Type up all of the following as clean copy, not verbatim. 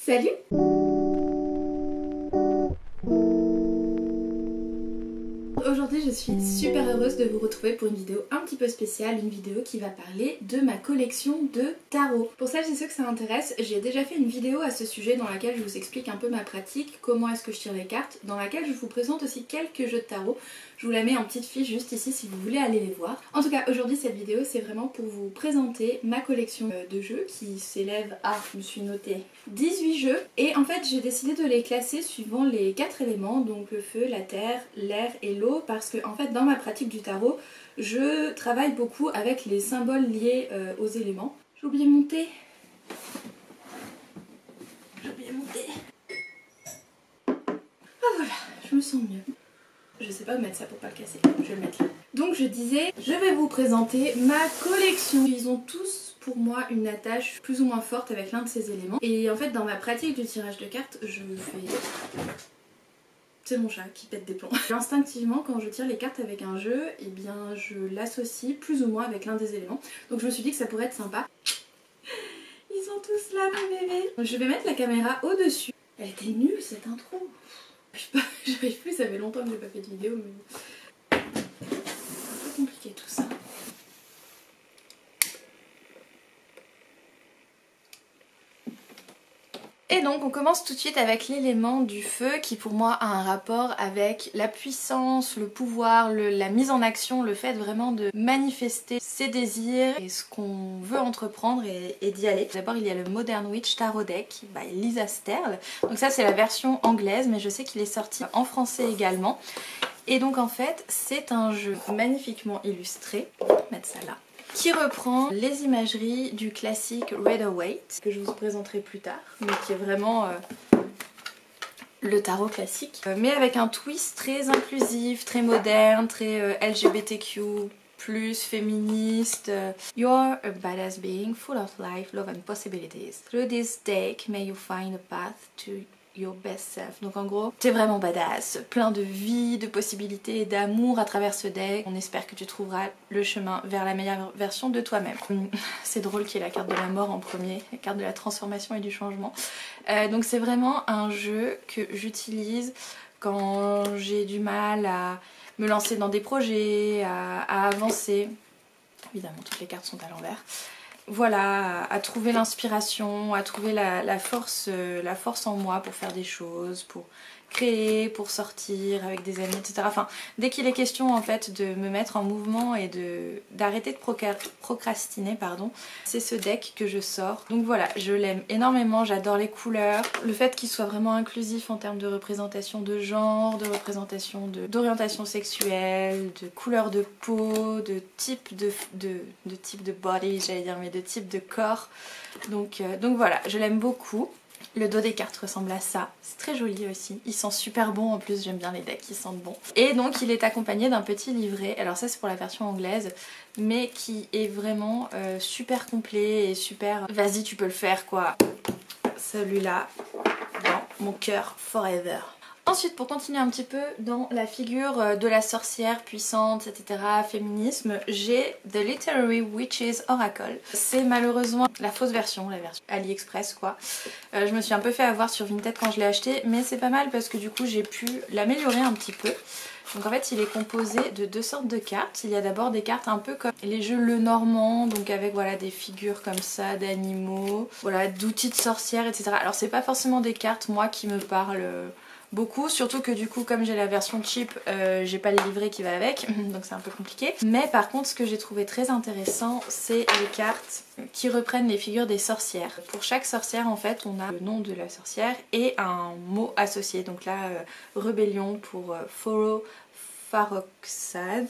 Salut! Aujourd'hui je suis super heureuse de vous retrouver pour une vidéo un petit peu spéciale, une vidéo qui va parler de ma collection de tarot. Pour celles et ceux que ça intéresse, j'ai déjà fait une vidéo à ce sujet dans laquelle je vous explique un peu ma pratique, comment est-ce que je tire les cartes, dans laquelle je vous présente aussi quelques jeux de tarot. Je vous la mets en petite fiche juste ici si vous voulez aller les voir. En tout cas aujourd'hui cette vidéo c'est vraiment pour vous présenter ma collection de jeux qui s'élève à, je me suis noté 18 jeux, et en fait j'ai décidé de les classer suivant les 4 éléments, donc le feu, la terre, l'air et l'eau, parce que en fait dans ma pratique du tarot je travaille beaucoup avec les symboles liés aux éléments. J'ai oublié mon thé. J'ai oublié mon thé. Ah voilà, je me sens mieux. Je sais pas où mettre ça pour pas le casser, je vais le mettre là. Donc je disais, je vais vous présenter ma collection. Ils ont tous pour moi une attache plus ou moins forte avec l'un de ces éléments. Et en fait dans ma pratique du tirage de cartes, je fais... C'est mon chat qui pète des plombs. Instinctivement, quand je tire les cartes avec un jeu, eh bien je l'associe plus ou moins avec l'un des éléments. Donc je me suis dit que ça pourrait être sympa. Ils sont tous là mes bébés. Je vais mettre la caméra au-dessus. Elle était nulle cette intro. J'arrive plus, ça fait longtemps que j'ai pas fait de vidéo, mais c'est un peu compliqué tout ça. Et donc on commence tout de suite avec l'élément du feu qui pour moi a un rapport avec la puissance, le pouvoir, la mise en action, le fait vraiment de manifester ses désirs et ce qu'on veut entreprendre et d'y aller. D'abord il y a le Modern Witch Tarot Deck by Lisa Sterle. Donc ça c'est la version anglaise, mais je sais qu'il est sorti en français également. Et donc en fait c'est un jeu magnifiquement illustré, on va mettre ça là, qui reprend les imageries du classique Rider-Waite, que je vous présenterai plus tard, mais qui est vraiment le tarot classique, mais avec un twist très inclusif, très moderne, très LGBTQ+, féministe. You're a badass being full of life, love and possibilities. Through this deck, may you find a path to your best self. Donc en gros, t'es vraiment badass, plein de vie, de possibilités et d'amour à travers ce deck. On espère que tu trouveras le chemin vers la meilleure version de toi-même. C'est drôle qu'il y ait la carte de la mort en premier, la carte de la transformation et du changement. Donc c'est vraiment un jeu que j'utilise quand j'ai du mal à me lancer dans des projets, à avancer. Évidemment, toutes les cartes sont à l'envers. Voilà, à trouver l'inspiration, à trouver la force en moi pour faire des choses, pour créer, pour sortir avec des amis, etc. Enfin, dès qu'il est question en fait de me mettre en mouvement et d'arrêter de procrastiner, pardon, c'est ce deck que je sors. Donc voilà, je l'aime énormément, j'adore les couleurs, le fait qu'il soit vraiment inclusif en termes de représentation de genre, de représentation d'orientation sexuelle, de couleur de peau, de type de body, j'allais dire, mais de type de corps. Donc voilà, je l'aime beaucoup. Le dos des cartes ressemble à ça, c'est très joli aussi, il sent super bon en plus, j'aime bien les decks qui sentent bon. Et donc il est accompagné d'un petit livret, alors ça c'est pour la version anglaise, mais qui est vraiment super complet et super... Vas-y tu peux le faire quoi. Celui-là, dans mon cœur forever. Ensuite, pour continuer un petit peu dans la figure de la sorcière puissante, etc., féminisme, j'ai The Literary Witches Oracle. C'est malheureusement la fausse version, la version AliExpress quoi. Je me suis un peu fait avoir sur Vinted quand je l'ai acheté, mais c'est pas mal parce que du coup j'ai pu l'améliorer un petit peu. Donc en fait il est composé de deux sortes de cartes. Il y a d'abord des cartes un peu comme les jeux Lenormand, donc avec voilà des figures comme ça, d'animaux, voilà, d'outils de sorcière, etc. Alors c'est pas forcément des cartes moi qui me parlent beaucoup, surtout que du coup comme j'ai la version cheap, j'ai pas le livret qui va avec, donc c'est un peu compliqué. Mais par contre ce que j'ai trouvé très intéressant, c'est les cartes qui reprennent les figures des sorcières. Pour chaque sorcière en fait on a le nom de la sorcière et un mot associé, donc là rébellion pour Faroxad.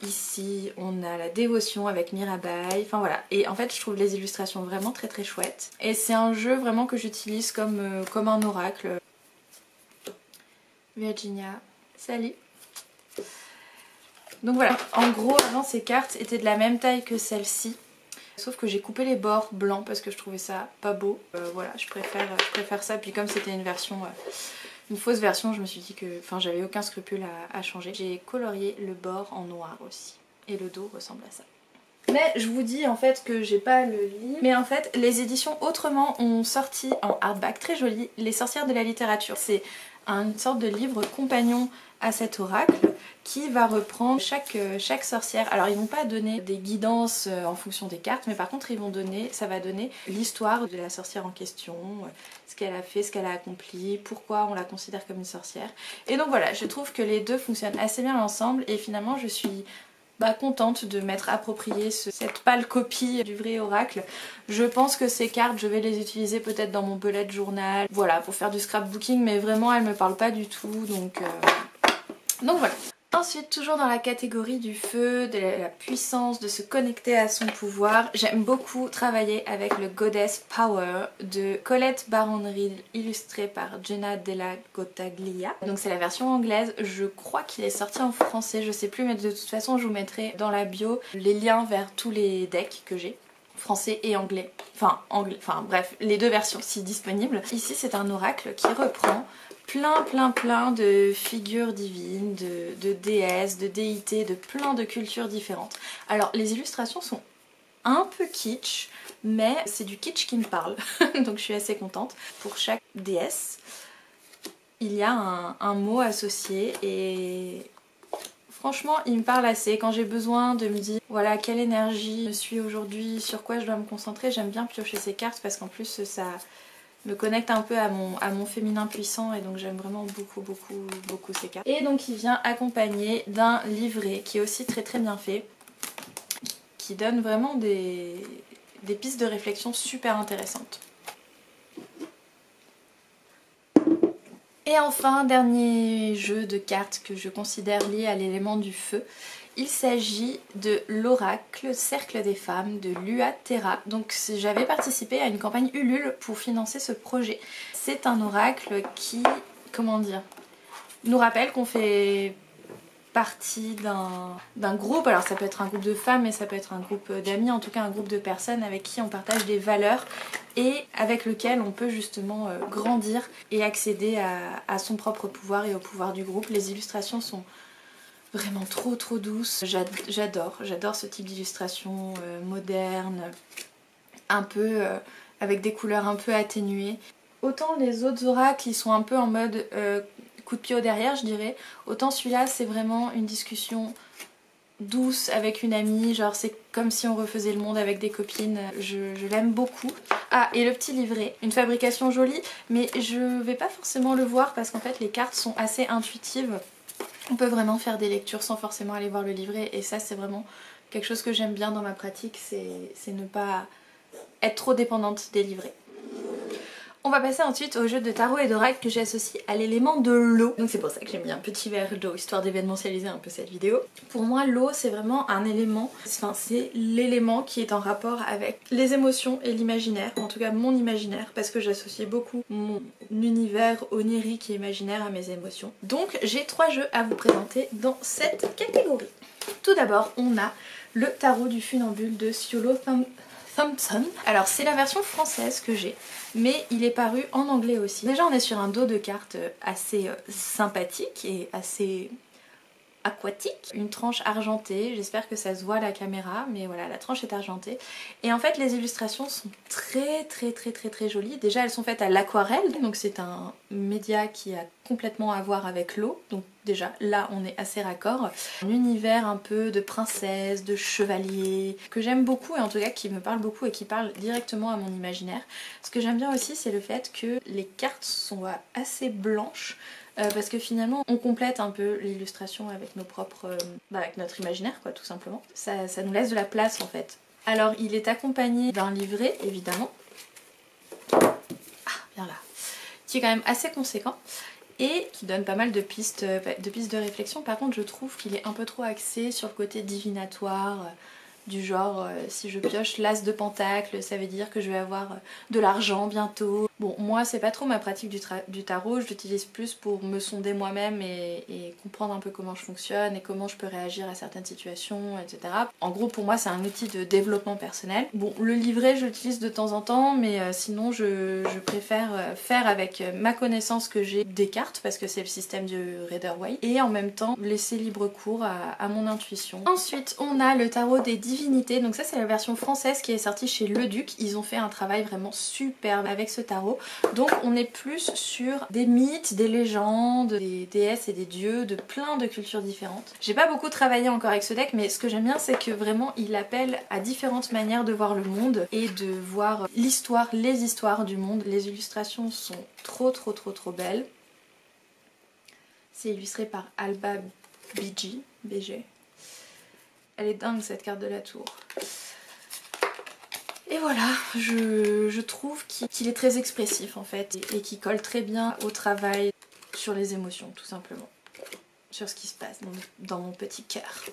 Ici on a la dévotion avec Mirabai, enfin voilà. Et en fait je trouve les illustrations vraiment très très chouettes. Et c'est un jeu vraiment que j'utilise comme un oracle. Virginia, salut. Donc voilà, en gros avant ces cartes étaient de la même taille que celle-ci, sauf que j'ai coupé les bords blancs parce que je trouvais ça pas beau. Voilà, je préfère ça, puis comme c'était une version, une fausse version, je me suis dit que, enfin j'avais aucun scrupule à changer. J'ai colorié le bord en noir aussi, et le dos ressemble à ça. Mais je vous dis en fait que j'ai pas le livre. Mais en fait les éditions Autrement ont sorti en hardback très joli Les sorcières de la littérature. C'est une sorte de livre compagnon à cet oracle qui va reprendre chaque sorcière. Alors ils vont pas donner des guidances en fonction des cartes, mais par contre ça va donner l'histoire de la sorcière en question, ce qu'elle a fait, ce qu'elle a accompli, pourquoi on la considère comme une sorcière. Et donc voilà, je trouve que les deux fonctionnent assez bien ensemble et finalement je suis contente de m'être approprié cette pâle copie du vrai oracle. Je pense que ces cartes, je vais les utiliser peut-être dans mon bullet journal, voilà, pour faire du scrapbooking, mais vraiment elles me parlent pas du tout, donc voilà. Ensuite, toujours dans la catégorie du feu, de la puissance, de se connecter à son pouvoir, j'aime beaucoup travailler avec le Goddess Power de Colette Baron-Reid, illustré par Jenna Della Gottaglia. Donc c'est la version anglaise, je crois qu'il est sorti en français, je sais plus, mais de toute façon je vous mettrai dans la bio les liens vers tous les decks que j'ai. Français et anglais, enfin bref, les deux versions si disponibles. Ici c'est un oracle qui reprend plein de figures divines, de déesses, de déités, de plein de cultures différentes. Alors les illustrations sont un peu kitsch, mais c'est du kitsch qui me parle, donc je suis assez contente. Pour chaque déesse, il y a un mot associé et franchement il me parle assez. Quand j'ai besoin de me dire voilà quelle énergie je suis aujourd'hui, sur quoi je dois me concentrer, j'aime bien piocher ces cartes parce qu'en plus ça me connecte un peu à mon féminin puissant et donc j'aime vraiment beaucoup ces cartes. Et donc il vient accompagné d'un livret qui est aussi très bien fait, qui donne vraiment des pistes de réflexion super intéressantes. Et enfin, dernier jeu de cartes que je considère lié à l'élément du feu. Il s'agit de l'oracle Cercle des femmes de Lua Terra. Donc j'avais participé à une campagne Ulule pour financer ce projet. C'est un oracle qui, comment dire, nous rappelle qu'on fait partie d'un groupe. Alors ça peut être un groupe de femmes mais ça peut être un groupe d'amis, en tout cas un groupe de personnes avec qui on partage des valeurs et avec lequel on peut justement grandir et accéder à son propre pouvoir et au pouvoir du groupe. Les illustrations sont vraiment trop douces. J'adore ce type d'illustration moderne, un peu avec des couleurs un peu atténuées. Autant les autres oracles ils sont un peu en mode coup de pied au derrière je dirais, autant celui-là c'est vraiment une discussion douce avec une amie, genre c'est comme si on refaisait le monde avec des copines, je l'aime beaucoup. Ah et le petit livret, une fabrication jolie mais je vais pas forcément le voir parce qu'en fait les cartes sont assez intuitives. On peut vraiment faire des lectures sans forcément aller voir le livret et ça c'est vraiment quelque chose que j'aime bien dans ma pratique, c'est ne pas être trop dépendante des livrets. On va passer ensuite au jeu de tarot et d'oracle que j'associe à l'élément de l'eau. Donc c'est pour ça que j'ai mis un petit verre d'eau, histoire d'événementialiser un peu cette vidéo. Pour moi l'eau c'est vraiment un élément, enfin c'est l'élément qui est en rapport avec les émotions et l'imaginaire, en tout cas mon imaginaire, parce que j'associe beaucoup mon univers onirique et imaginaire à mes émotions. Donc j'ai 3 jeux à vous présenter dans cette catégorie. Tout d'abord on a le tarot du funambule de Ciolo Thompson. Alors c'est la version française que j'ai, mais il est paru en anglais aussi. Déjà on est sur un dos de cartes assez sympathique et assez aquatique. Une tranche argentée, j'espère que ça se voit à la caméra, mais voilà la tranche est argentée. Et en fait les illustrations sont très jolies. Déjà elles sont faites à l'aquarelle, donc c'est un média qui a complètement à voir avec l'eau. Donc déjà là on est assez raccord. Un univers un peu de princesse, de chevalier, que j'aime beaucoup et en tout cas qui me parle beaucoup et qui parle directement à mon imaginaire. Ce que j'aime bien aussi c'est le fait que les cartes sont assez blanches. Parce que finalement on complète un peu l'illustration avec nos propres, avec notre imaginaire quoi tout simplement. Ça nous laisse de la place en fait. Alors il est accompagné d'un livret évidemment, bien là, qui est quand même assez conséquent et qui donne pas mal de pistes de réflexion. Par contre je trouve qu'il est un peu trop axé sur le côté divinatoire. Du genre si je pioche l'as de pentacle ça veut dire que je vais avoir de l'argent bientôt. Bon, moi c'est pas trop ma pratique du tarot, je l'utilise plus pour me sonder moi-même et comprendre un peu comment je fonctionne et comment je peux réagir à certaines situations, etc. En gros, pour moi c'est un outil de développement personnel. Bon, le livret je l'utilise de temps en temps, mais sinon je préfère faire avec ma connaissance que j'ai des cartes, parce que c'est le système du Rider-Waite, et en même temps laisser libre cours à mon intuition. Ensuite, on a le tarot des divinités, donc ça c'est la version française qui est sortie chez Le Duc. Ils ont fait un travail vraiment superbe avec ce tarot. Donc on est plus sur des mythes, des légendes, des déesses et des dieux de plein de cultures différentes. J'ai pas beaucoup travaillé encore avec ce deck, mais ce que j'aime bien c'est que vraiment il appelle à différentes manières de voir le monde et de voir l'histoire, les histoires du monde. Les illustrations sont trop belles. C'est illustré par Alba BG. Elle est dingue cette carte de la tour. Et voilà, je trouve qu'il est très expressif en fait et qu'il colle très bien au travail sur les émotions tout simplement. Sur ce qui se passe dans mon petit cœur.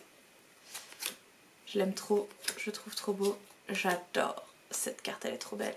Je l'aime trop, je trouve trop beau, j'adore cette carte, elle est trop belle.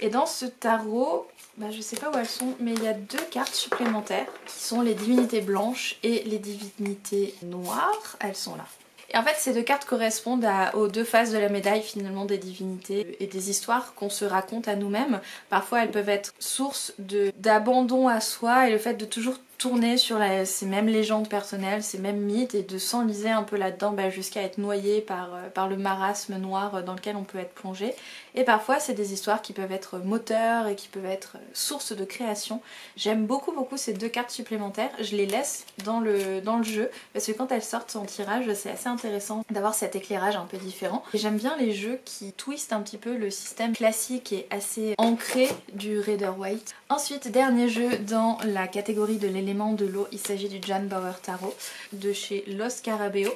Et dans ce tarot, je sais pas où elles sont, mais il y a 2 cartes supplémentaires qui sont les divinités blanches et les divinités noires, elles sont là. Et en fait ces 2 cartes correspondent aux 2 faces de la médaille finalement des divinités et des histoires qu'on se raconte à nous-mêmes. Parfois elles peuvent être source d'abandon à soi et le fait de toujours tourner sur ces mêmes légendes personnelles, ces mêmes mythes et de s'enliser un peu là-dedans jusqu'à être noyé par le marasme noir dans lequel on peut être plongé. Et parfois c'est des histoires qui peuvent être moteurs et qui peuvent être source de création. J'aime beaucoup ces 2 cartes supplémentaires, je les laisse dans le jeu parce que quand elles sortent en tirage c'est assez intéressant d'avoir cet éclairage un peu différent. Et j'aime bien les jeux qui twistent un petit peu le système classique et assez ancré du Rider-Waite. Ensuite, dernier jeu dans la catégorie de l'élément de l'eau, il s'agit du Jan Bauer Tarot de chez Los Scarabeo.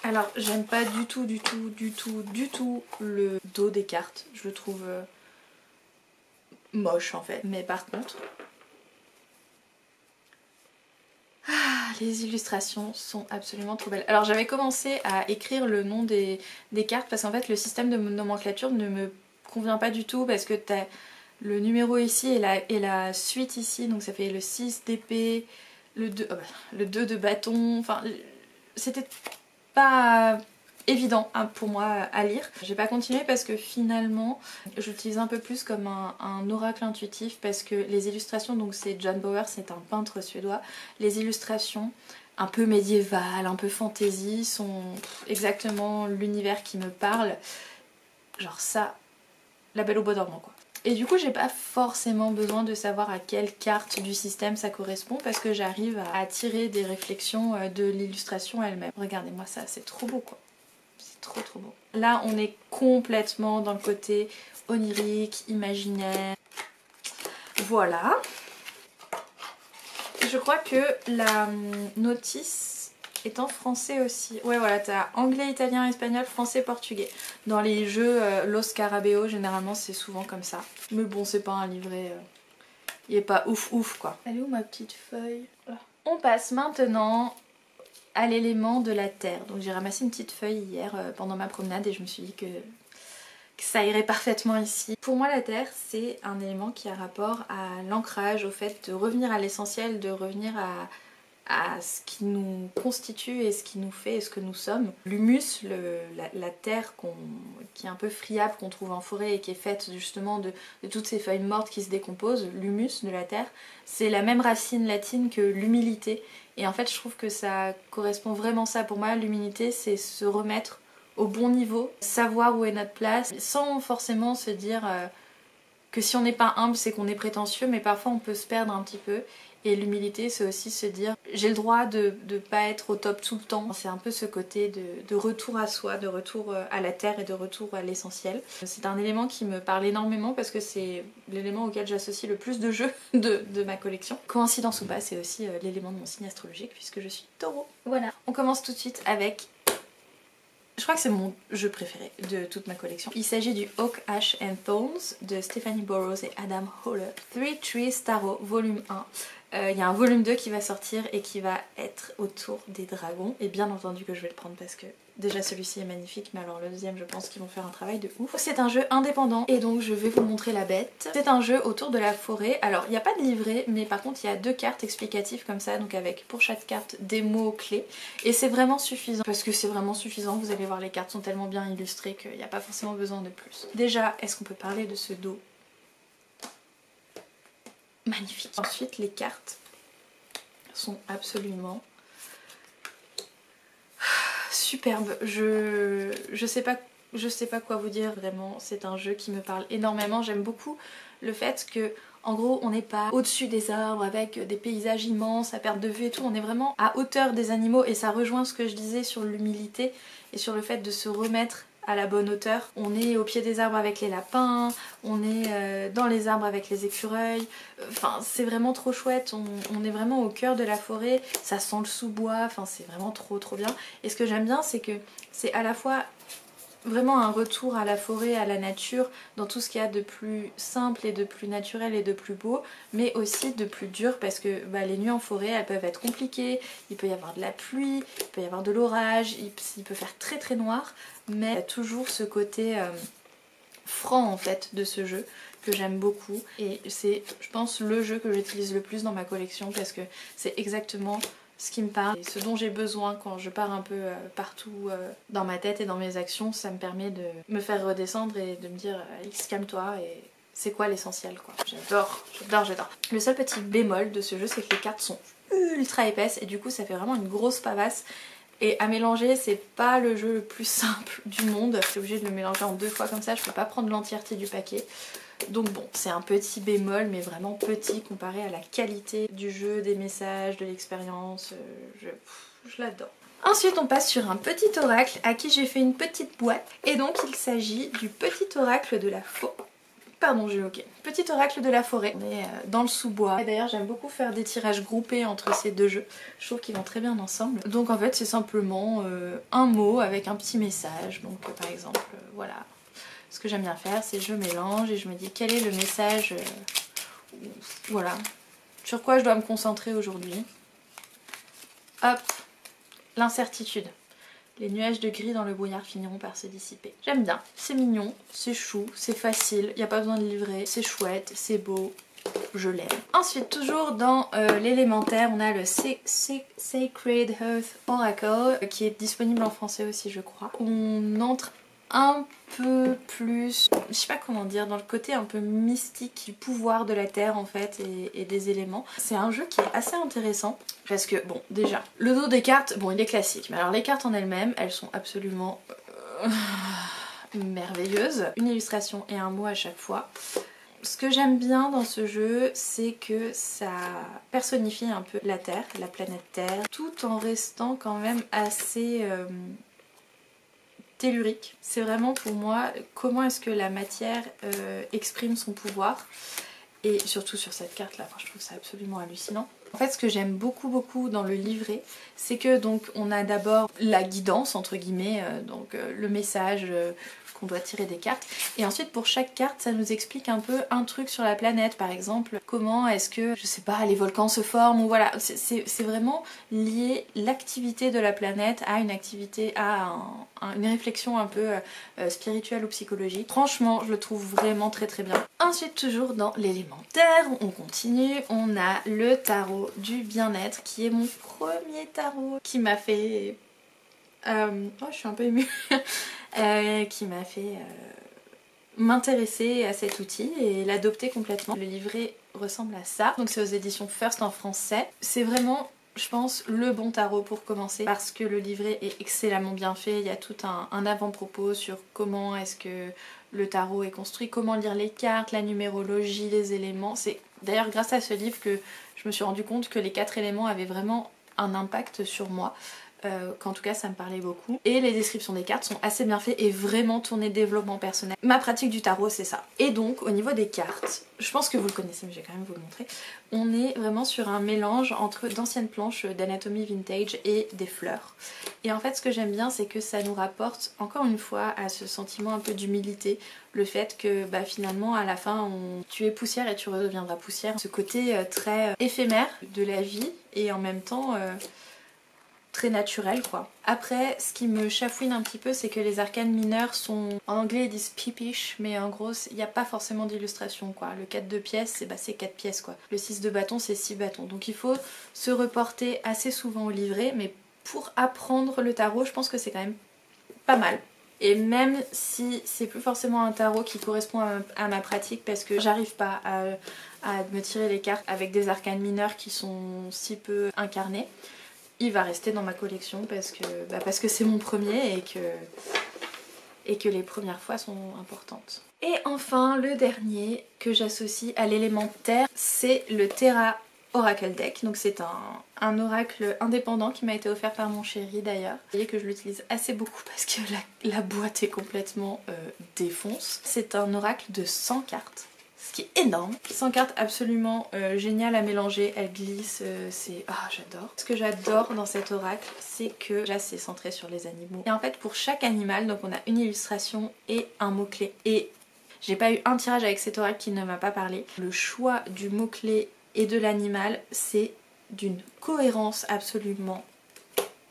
Alors j'aime pas du tout le dos des cartes, je le trouve moche en fait. Mais par contre, les illustrations sont absolument trop belles. Alors j'avais commencé à écrire le nom des cartes parce qu'en fait le système de nomenclature ne me convient pas du tout parce que t'as le numéro ici et la suite ici, donc ça fait le 6 d'épée, le 2 de bâton, enfin c'était pas évident pour moi à lire. J'ai pas continué parce que finalement j'utilise un peu plus comme un oracle intuitif parce que les illustrations, donc c'est Jan Bauer, c'est un peintre suédois, les illustrations un peu médiévales, un peu fantasy sont exactement l'univers qui me parle, genre ça, la Belle au bois dormant quoi. Et du coup j'ai pas forcément besoin de savoir à quelle carte du système ça correspond parce que j'arrive à tirer des réflexions de l'illustration elle-même. Regardez-moi ça, c'est trop beau quoi. C'est trop beau. Là on est complètement dans le côté onirique, imaginaire. Voilà. Je crois que la notice est en français aussi. Ouais voilà, t'as anglais, italien, espagnol, français, portugais. Dans les jeux Los Scarabeo, généralement c'est souvent comme ça. Mais bon, c'est pas un livret... il est pas ouf quoi. Elle est où ma petite feuille? Voilà. On passe maintenant à l'élément de la terre. Donc j'ai ramassé une petite feuille hier pendant ma promenade et je me suis dit que ça irait parfaitement ici. Pour moi la terre c'est un élément qui a rapport à l'ancrage, au fait de revenir à l'essentiel, de revenir à ce qui nous constitue et ce qui nous fait et ce que nous sommes. L'humus, la terre qui est un peu friable, qu'on trouve en forêt et qui est faite justement de toutes ces feuilles mortes qui se décomposent, l'humus de la terre, c'est la même racine latine que l'humilité. Et en fait je trouve que ça correspond vraiment ça pour moi. L'humilité c'est se remettre au bon niveau, savoir où est notre place, sans forcément se dire que si on n'est pas humble c'est qu'on est prétentieux, mais parfois on peut se perdre un petit peu. Et l'humilité c'est aussi se dire j'ai le droit de pas être au top tout le temps. C'est un peu ce côté de retour à soi, de retour à la terre et de retour à l'essentiel. C'est un élément qui me parle énormément parce que c'est l'élément auquel j'associe le plus de jeux de ma collection. Coïncidence ou pas, c'est aussi l'élément de mon signe astrologique puisque je suis taureau. Voilà, on commence tout de suite avec... Je crois que c'est mon jeu préféré de toute ma collection. Il s'agit du Oak, Ash and Thorns de Stephanie Burrows et Adam Holler. Three Trees Tarot, volume 1. Il y a un volume 2 qui va sortir et qui va être autour des dragons. Et bien entendu que je vais le prendre parce que déjà celui-ci est magnifique, mais alors le deuxième je pense qu'ils vont faire un travail de ouf. C'est un jeu indépendant et donc je vais vous montrer la bête. C'est un jeu autour de la forêt. Alors il n'y a pas de livret, mais par contre il y a 2 cartes explicatives comme ça, donc avec pour chaque carte des mots clés. Et c'est vraiment suffisant, parce que c'est vraiment suffisant, vous allez voir, les cartes sont tellement bien illustrées qu'il n'y a pas forcément besoin de plus. Déjà, est-ce qu'on peut parler de ce dos magnifique? Ensuite les cartes sont absolument superbes. Je sais pas quoi vous dire, vraiment. C'est un jeu qui me parle énormément. J'aime beaucoup le fait que, en gros, on n'est pas au-dessus des arbres avec des paysages immenses à perte de vue et tout. On est vraiment à hauteur des animaux et ça rejoint ce que je disais sur l'humilité et sur le fait de se remettre à la bonne hauteur. On est au pied des arbres avec les lapins, on est dans les arbres avec les écureuils, enfin c'est vraiment trop chouette, on est vraiment au cœur de la forêt, ça sent le sous-bois, enfin c'est vraiment trop bien. Et ce que j'aime bien c'est que c'est à la fois vraiment un retour à la forêt, à la nature, dans tout ce qu'il y a de plus simple et de plus naturel et de plus beau, mais aussi de plus dur parce que les nuits en forêt elles peuvent être compliquées, il peut y avoir de la pluie, il peut y avoir de l'orage, il peut faire très noir, mais il y a toujours ce côté franc en fait de ce jeu que j'aime beaucoup et c'est je pense le jeu que j'utilise le plus dans ma collection parce que c'est exactement ce qui me parle et ce dont j'ai besoin quand je pars un peu partout dans ma tête et dans mes actions. Ça me permet de me faire redescendre et de me dire Alix, calme-toi et c'est quoi l'essentiel quoi. J'adore. Le seul petit bémol de ce jeu c'est que les cartes sont ultra épaisses et du coup ça fait vraiment une grosse pavasse. Et à mélanger, c'est pas le jeu le plus simple du monde. Je suis obligée de le mélanger en 2 fois comme ça, je peux pas prendre l'entièreté du paquet. Donc bon, c'est un petit bémol, mais vraiment petit comparé à la qualité du jeu, des messages, de l'expérience. Je l'adore. Ensuite, on passe sur un petit oracle à qui j'ai fait une petite boîte. Et donc, il s'agit du petit oracle de la forêt. Pardon, j'ai ok. Petit oracle de la forêt. On est dans le sous-bois. Et d'ailleurs, j'aime beaucoup faire des tirages groupés entre ces 2 jeux. Je trouve qu'ils vont très bien ensemble. Donc en fait, c'est simplement un mot avec un petit message. Donc par exemple, voilà. Ce que j'aime bien faire, c'est je mélange et je me dis quel est le message, voilà, sur quoi je dois me concentrer aujourd'hui. Hop, l'incertitude. Les nuages de gris dans le brouillard finiront par se dissiper. J'aime bien, c'est mignon, c'est chou, c'est facile, il n'y a pas besoin de livrer, c'est chouette, c'est beau, je l'aime. Ensuite, toujours dans l'élémentaire, on a le Sacred Earth Oracle qui est disponible en français aussi je crois. On entre un peu plus, je sais pas comment dire, dans le côté un peu mystique du pouvoir de la terre en fait et des éléments. C'est un jeu qui est assez intéressant parce que bon déjà, le dos des cartes, bon il est classique, mais alors les cartes en elles-mêmes, elles sont absolument merveilleuses. Une illustration et un mot à chaque fois. Ce que j'aime bien dans ce jeu, c'est que ça personnifie un peu la Terre, la planète Terre, tout en restant quand même assez tellurique. C'est vraiment pour moi comment est-ce que la matière exprime son pouvoir et surtout sur cette carte là, je trouve ça absolument hallucinant. En fait ce que j'aime beaucoup dans le livret c'est que donc on a d'abord la guidance entre guillemets, donc le message qu'on doit tirer des cartes et ensuite pour chaque carte ça nous explique un peu un truc sur la planète, par exemple comment est-ce que je sais pas les volcans se forment ou voilà, c'est vraiment lié l'activité de la planète à une activité, à une réflexion un peu spirituelle ou psychologique. Franchement je le trouve vraiment très bien. Ensuite toujours dans l'élémentaire on continue, on a le tarot du bien-être qui est mon premier tarot qui m'a fait oh je suis un peu émue qui m'a fait m'intéresser à cet outil et l'adopter complètement. Le livret ressemble à ça, donc c'est aux éditions First en français. C'est vraiment je pense le bon tarot pour commencer parce que le livret est excellemment bien fait, il y a tout un avant-propos sur comment est-ce que le tarot est construit, comment lire les cartes, la numérologie, les éléments. C'est d'ailleurs grâce à ce livre que je me suis rendu compte que les 4 éléments avaient vraiment un impact sur moi. qu'en tout cas ça me parlait beaucoup. Et les descriptions des cartes sont assez bien faites et vraiment tournées développement personnel. Ma pratique du tarot c'est ça. Et donc au niveau des cartes, je pense que vous le connaissez mais je vais quand même vous le montrer. On est vraiment sur un mélange entre d'anciennes planches d'anatomie vintage et des fleurs. Et en fait ce que j'aime bien c'est que ça nous rapporte encore une fois à ce sentiment un peu d'humilité. Le fait que bah, finalement à la fin tu es poussière et tu redeviendras poussière. Ce côté très éphémère de la vie et en même temps très naturel quoi. Après ce qui me chafouine un petit peu c'est que les arcanes mineurs sont, en anglais ils disent peepish, mais en gros il n'y a pas forcément d'illustration quoi. Le 4 de pièces c'est 4 pièces quoi. Le 6 de bâton c'est 6 bâtons. Donc il faut se reporter assez souvent au livret, mais pour apprendre le tarot je pense que c'est quand même pas mal. Et même si c'est plus forcément un tarot qui correspond à ma pratique parce que j'arrive pas à me tirer les cartes avec des arcanes mineurs qui sont si peu incarnées, il va rester dans ma collection parce que c'est mon premier et que les premières fois sont importantes. Et enfin le dernier que j'associe à l'élément terre, c'est le Terra Oracle Deck. Donc c'est un oracle indépendant qui m'a été offert par mon chéri d'ailleurs. Vous voyez que je l'utilise assez beaucoup parce que la boîte est complètement défonce. C'est un oracle de 100 cartes. Ce qui est énorme. 100 cartes absolument géniales à mélanger, elles glissent, c'est... Ah j'adore. Ce que j'adore dans cet oracle, c'est que déjà c'est centré sur les animaux. Et en fait pour chaque animal, donc on a une illustration et un mot-clé. Et j'ai pas eu un tirage avec cet oracle qui ne m'a pas parlé. Le choix du mot-clé et de l'animal, c'est d'une cohérence absolument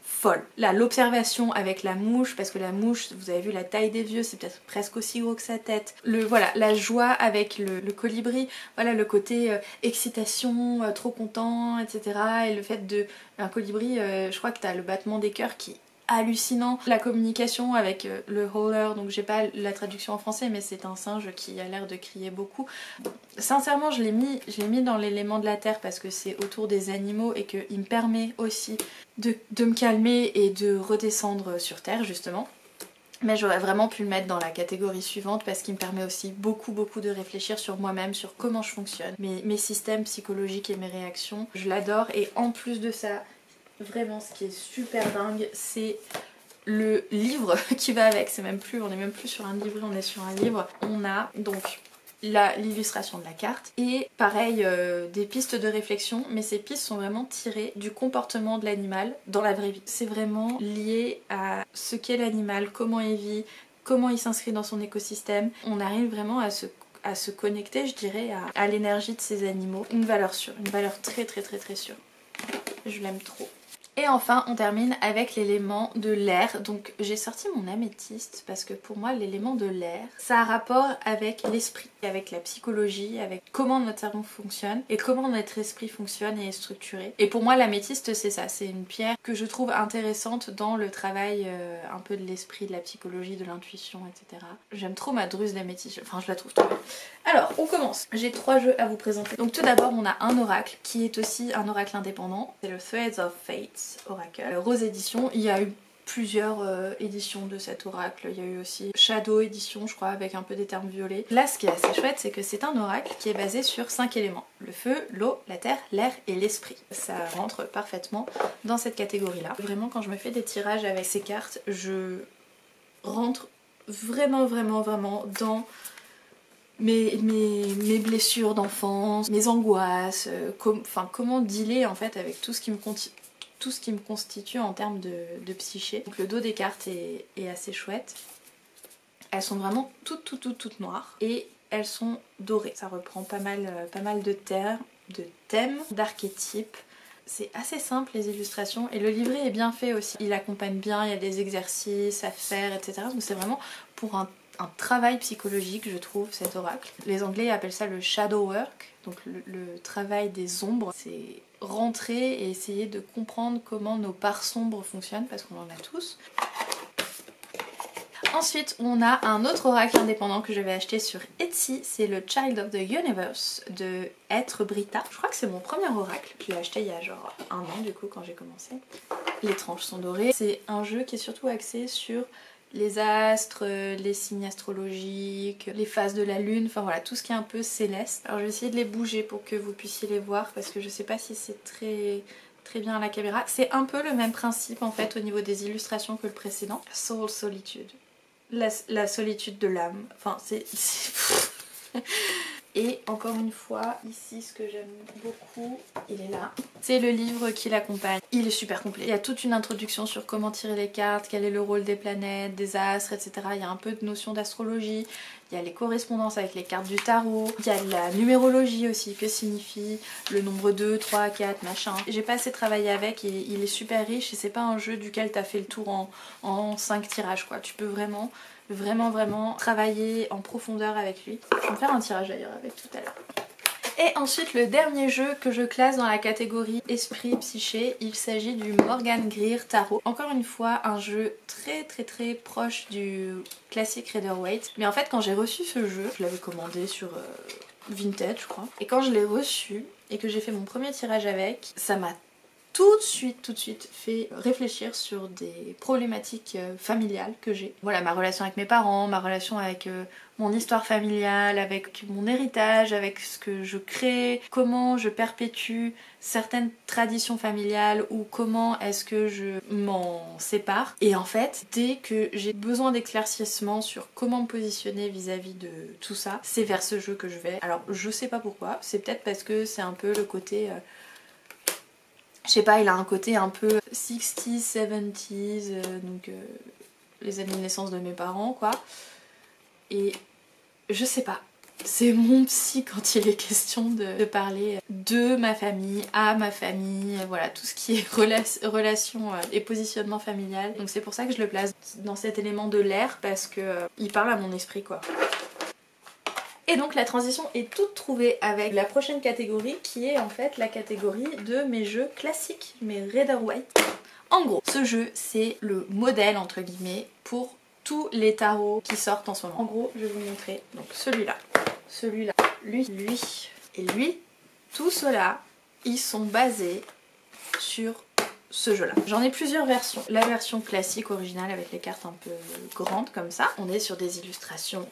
folle. Là, l'observation avec la mouche, parce que la mouche, vous avez vu la taille des yeux, c'est peut-être presque aussi gros que sa tête. Voilà, la joie avec le colibri, voilà le côté excitation, trop content, etc. Et le fait de... Un colibri, je crois que t'as le battement des cœurs qui... hallucinant. La communication avec le howler, donc j'ai pas la traduction en français mais c'est un singe qui a l'air de crier beaucoup. Sincèrement je l'ai mis dans l'élément de la terre parce que c'est autour des animaux et qu'il me permet aussi de me calmer et de redescendre sur terre justement. Mais j'aurais vraiment pu le mettre dans la catégorie suivante parce qu'il me permet aussi beaucoup de réfléchir sur moi-même, sur comment je fonctionne, mes systèmes psychologiques et mes réactions. Je l'adore et en plus de ça, vraiment ce qui est super dingue c'est le livre qui va avec. On est même plus sur un livret, on est sur un livre. On a donc l'illustration de la carte et pareil des pistes de réflexion, mais ces pistes sont vraiment tirées du comportement de l'animal dans la vraie vie. C'est vraiment lié à ce qu'est l'animal, comment il vit, comment il s'inscrit dans son écosystème. On arrive vraiment à se connecter, je dirais, à l'énergie de ces animaux. Une valeur sûre, une valeur très sûre. Je l'aime trop. Et enfin on termine avec l'élément de l'air. Donc j'ai sorti mon améthyste parce que pour moi l'élément de l'air ça a rapport avec l'esprit, avec la psychologie, avec comment notre cerveau fonctionne et comment notre esprit fonctionne et est structuré. Et pour moi l'améthyste c'est ça, c'est une pierre que je trouve intéressante dans le travail un peu de l'esprit, de la psychologie, de l'intuition, etc. J'aime trop ma druse d'améthyste, enfin je la trouve trop belle. Alors on commence, j'ai 3 jeux à vous présenter. Donc tout d'abord on a un oracle qui est aussi un oracle indépendant, c'est le Threads of Fate Oracle. Rose édition, il y a eu plusieurs éditions de cet oracle, il y a eu aussi Shadow édition je crois avec un peu des termes violets. Là ce qui est assez chouette c'est que c'est un oracle qui est basé sur 5 éléments, le feu, l'eau, la terre, l'air et l'esprit. Ça rentre parfaitement dans cette catégorie là. Vraiment quand je me fais des tirages avec ces cartes, je rentre vraiment dans mes blessures d'enfance, mes angoisses, comment dealer en fait avec tout ce qui me constitue en termes de psyché. Donc le dos des cartes est assez chouette. Elles sont vraiment toutes noires et elles sont dorées. Ça reprend pas mal de thèmes, d'archétypes. C'est assez simple les illustrations et le livret est bien fait aussi. Il accompagne bien, il y a des exercices à faire, etc. Donc c'est vraiment pour un travail psychologique je trouve cet oracle. Les anglais appellent ça le shadow work, donc le travail des ombres. C'est rentrer et essayer de comprendre comment nos parts sombres fonctionnent parce qu'on en a tous. Ensuite on a un autre oracle indépendant que j'avais acheté sur Etsy, c'est le Child of the Universe de Être Brita. Je crois que c'est mon premier oracle, je l'ai acheté il y a genre 1 an du coup quand j'ai commencé. Les tranches sont dorées, c'est un jeu qui est surtout axé sur les astres, les signes astrologiques, les phases de la lune, enfin voilà, tout ce qui est un peu céleste. Alors je vais essayer de les bouger pour que vous puissiez les voir parce que je sais pas si c'est très très bien à la caméra. C'est un peu le même principe en fait au niveau des illustrations que le précédent. Soul Solitude. La solitude de l'âme. Enfin c'est... Et encore une fois, ici ce que j'aime beaucoup, il est là. C'est le livre qui l'accompagne. Il est super complet. Il y a toute une introduction sur comment tirer les cartes, quel est le rôle des planètes, des astres, etc. Il y a un peu de notion d'astrologie. Il y a les correspondances avec les cartes du tarot. Il y a la numérologie aussi, que signifie le nombre 2, 3, 4, machin. J'ai pas assez travaillé avec et il est super riche et c'est pas un jeu duquel t'as fait le tour en 5 tirages quoi. Tu peux vraiment travailler en profondeur avec lui. Je vais me faire un tirage d'ailleurs avec tout à l'heure. Et ensuite le dernier jeu que je classe dans la catégorie esprit psyché, il s'agit du Morgan Greer Tarot. Encore une fois un jeu très proche du classique Rider-Waite. Mais en fait quand j'ai reçu ce jeu, je l'avais commandé sur Vinted je crois. Et quand je l'ai reçu et que j'ai fait mon premier tirage avec, ça m'a tout de suite fait réfléchir sur des problématiques familiales que j'ai. Voilà, ma relation avec mes parents, ma relation avec mon histoire familiale, avec mon héritage, avec ce que je crée, comment je perpétue certaines traditions familiales ou comment est-ce que je m'en sépare. Et en fait, dès que j'ai besoin d'éclaircissement sur comment me positionner vis-à-vis de tout ça, c'est vers ce jeu que je vais. Alors je sais pas pourquoi, c'est peut-être parce que c'est un peu le côté... je sais pas, il a un côté un peu 60s, 70s, donc les années de naissance de mes parents quoi. Et je sais pas, c'est mon psy quand il est question de parler de ma famille, à ma famille, voilà, tout ce qui est relation et positionnement familial. Donc c'est pour ça que je le place dans cet élément de l'air parce que il parle à mon esprit quoi. Et donc la transition est toute trouvée avec la prochaine catégorie qui est en fait la catégorie de mes jeux classiques, mes Rider-Waite. En gros, ce jeu c'est le modèle entre guillemets pour tous les tarots qui sortent en ce moment. En gros, je vais vous montrer donc celui-là, lui et lui. Tout cela, ils sont basés sur ce jeu là. J'en ai plusieurs versions. La version classique originale avec les cartes un peu grandes comme ça. On est sur des illustrations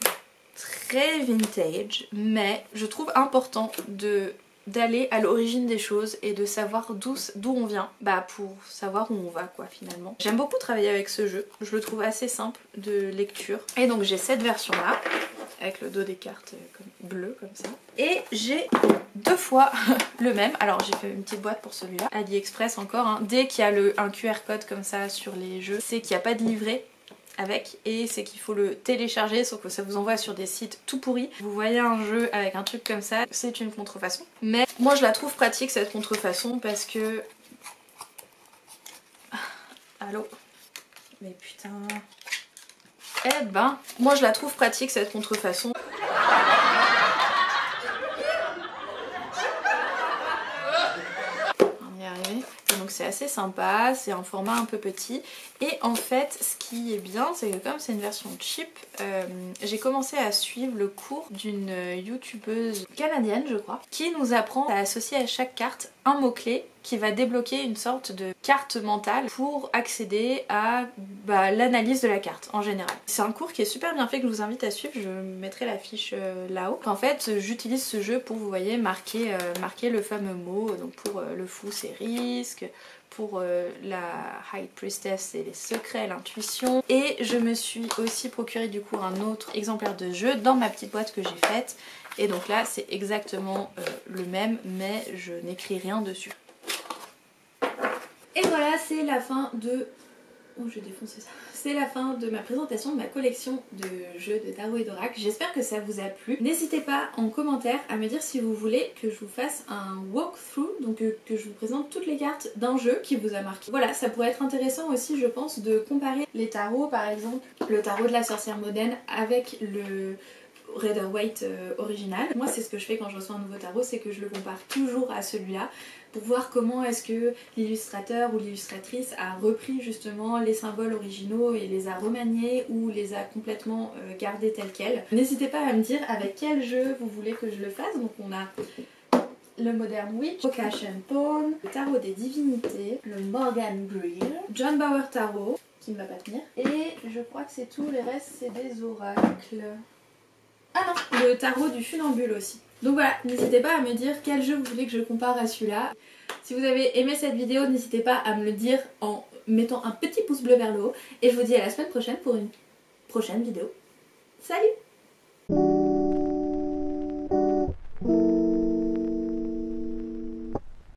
très vintage, mais je trouve important d'aller à l'origine des choses et de savoir d'où on vient, bah pour savoir où on va quoi finalement. J'aime beaucoup travailler avec ce jeu, je le trouve assez simple de lecture. Et donc j'ai cette version là, avec le dos des cartes bleues comme ça. Et j'ai deux fois le même, alors j'ai fait une petite boîte pour celui-là, AliExpress encore, hein. Dès qu'il y a un QR code comme ça sur les jeux, c'est qu'il n'y a pas de livret avec et c'est qu'il faut le télécharger sauf que ça vous envoie sur des sites tout pourris. Vous voyez un jeu avec un truc comme ça, c'est une contrefaçon. Mais moi je la trouve pratique cette contrefaçon parce que... Allô? Mais putain... Eh ben, moi je la trouve pratique cette contrefaçon. On y est arrivé. Donc c'est assez sympa, c'est un format un peu petit et en fait ce qui est bien c'est que comme c'est une version cheap, j'ai commencé à suivre le cours d'une youtubeuse canadienne je crois qui nous apprend à associer à chaque carte un mot-clé qui va débloquer une sorte de carte mentale pour accéder à l'analyse de la carte en général. C'est un cours qui est super bien fait que je vous invite à suivre, je mettrai la fiche là-haut. En fait j'utilise ce jeu pour, vous voyez, marquer le fameux mot, donc pour le fou c'est risque, pour la High Priestess c'est les secrets, l'intuition. Et je me suis aussi procuré du coup un autre exemplaire de jeu dans ma petite boîte que j'ai faite. Et donc là c'est exactement le même mais je n'écris rien dessus. Et voilà, c'est la fin de... Oh, je vais défoncer ça. C'est la fin de ma présentation de ma collection de jeux de tarot et d'oracle. J'espère que ça vous a plu. N'hésitez pas en commentaire à me dire si vous voulez que je vous fasse un walkthrough, donc que je vous présente toutes les cartes d'un jeu qui vous a marqué. Voilà, ça pourrait être intéressant aussi, je pense, de comparer les tarots, par exemple, le tarot de la sorcière moderne avec le Rider-Waite original. Moi c'est ce que je fais quand je reçois un nouveau tarot, c'est que je le compare toujours à celui-là pour voir comment est-ce que l'illustrateur ou l'illustratrice a repris justement les symboles originaux et les a remaniés ou les a complètement gardés tels quels. N'hésitez pas à me dire avec quel jeu vous voulez que je le fasse. Donc on a le Modern Witch, Cash and Pawn, le Tarot des Divinités, le Morgan Greer, John Bauer Tarot, qui ne va pas tenir, et je crois que c'est tout, les restes c'est des oracles. Ah non, le tarot du funambule aussi. Donc voilà, n'hésitez pas à me dire quel jeu vous voulez que je compare à celui-là. Si vous avez aimé cette vidéo, n'hésitez pas à me le dire en mettant un petit pouce bleu vers le haut. Et je vous dis à la semaine prochaine pour une prochaine vidéo. Salut!